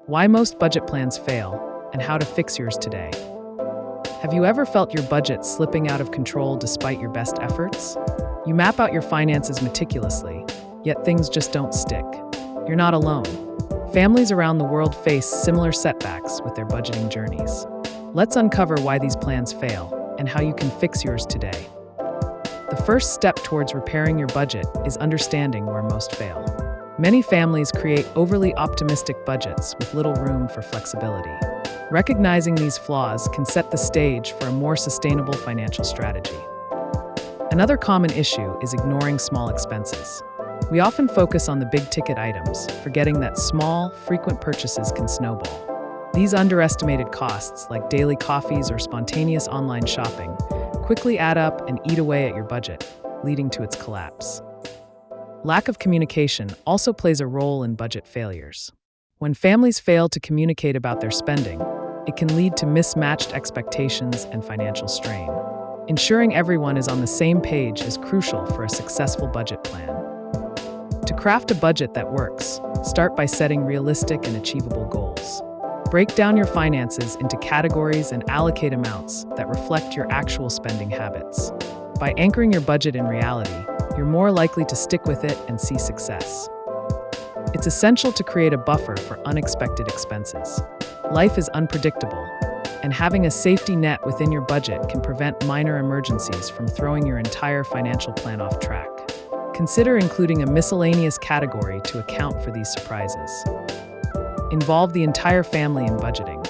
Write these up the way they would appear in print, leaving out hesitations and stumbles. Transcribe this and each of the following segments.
why most budget plans fail, and how to fix yours today. Have you ever felt your budget slipping out of control despite your best efforts? You map out your finances meticulously, yet things just don't stick. You're not alone. Families around the world face similar setbacks with their budgeting journeys. Let's uncover why these plans fail and how you can fix yours today. The first step towards repairing your budget is understanding where most fail. Many families create overly optimistic budgets with little room for flexibility. Recognizing these flaws can set the stage for a more sustainable financial strategy. Another common issue is ignoring small expenses. We often focus on the big-ticket items, forgetting that small, frequent purchases can snowball. These underestimated costs, like daily coffees or spontaneous online shopping, quickly add up and eat away at your budget, leading to its collapse. Lack of communication also plays a role in budget failures. When families fail to communicate about their spending, it can lead to mismatched expectations and financial strain. Ensuring everyone is on the same page is crucial for a successful budget plan. To craft a budget that works, start by setting realistic and achievable goals. Break down your finances into categories and allocate amounts that reflect your actual spending habits. By anchoring your budget in reality, you're more likely to stick with it and see success. It's essential to create a buffer for unexpected expenses. Life is unpredictable, and having a safety net within your budget can prevent minor emergencies from throwing your entire financial plan off track. Consider including a miscellaneous category to account for these surprises. Involve the entire family in budgeting.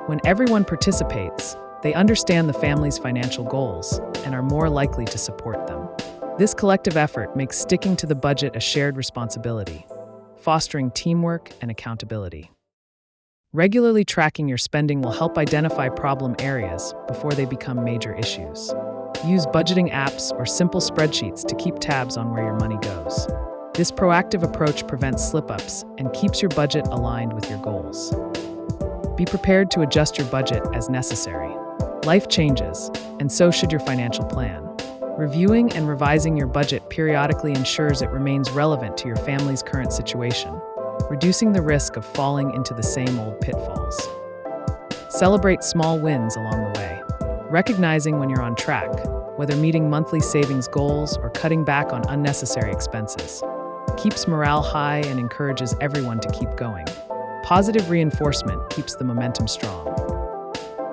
When everyone participates, they understand the family's financial goals and are more likely to support them. This collective effort makes sticking to the budget a shared responsibility, fostering teamwork and accountability. Regularly tracking your spending will help identify problem areas before they become major issues. Use budgeting apps or simple spreadsheets to keep tabs on where your money goes. This proactive approach prevents slip-ups and keeps your budget aligned with your goals. Be prepared to adjust your budget as necessary. Life changes, and so should your financial plan. Reviewing and revising your budget periodically ensures it remains relevant to your family's current situation, reducing the risk of falling into the same old pitfalls. Celebrate small wins along the way. Recognizing when you're on track, whether meeting monthly savings goals or cutting back on unnecessary expenses, keeps morale high and encourages everyone to keep going. Positive reinforcement keeps the momentum strong.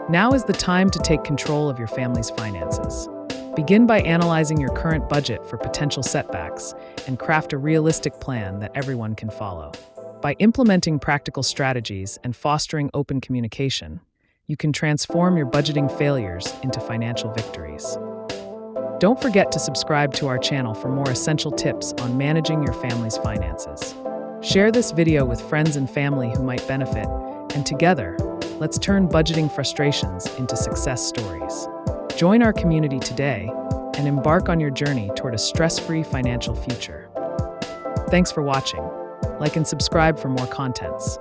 Now is the time to take control of your family's finances. Begin by analyzing your current budget for potential setbacks and craft a realistic plan that everyone can follow. By implementing practical strategies and fostering open communication, you can transform your budgeting failures into financial victories. Don't forget to subscribe to our channel for more essential tips on managing your family's finances. Share this video with friends and family who might benefit, and together, let's turn budgeting frustrations into success stories. Join our community today and embark on your journey toward a stress-free financial future. Thanks for watching. Like and subscribe for more contents.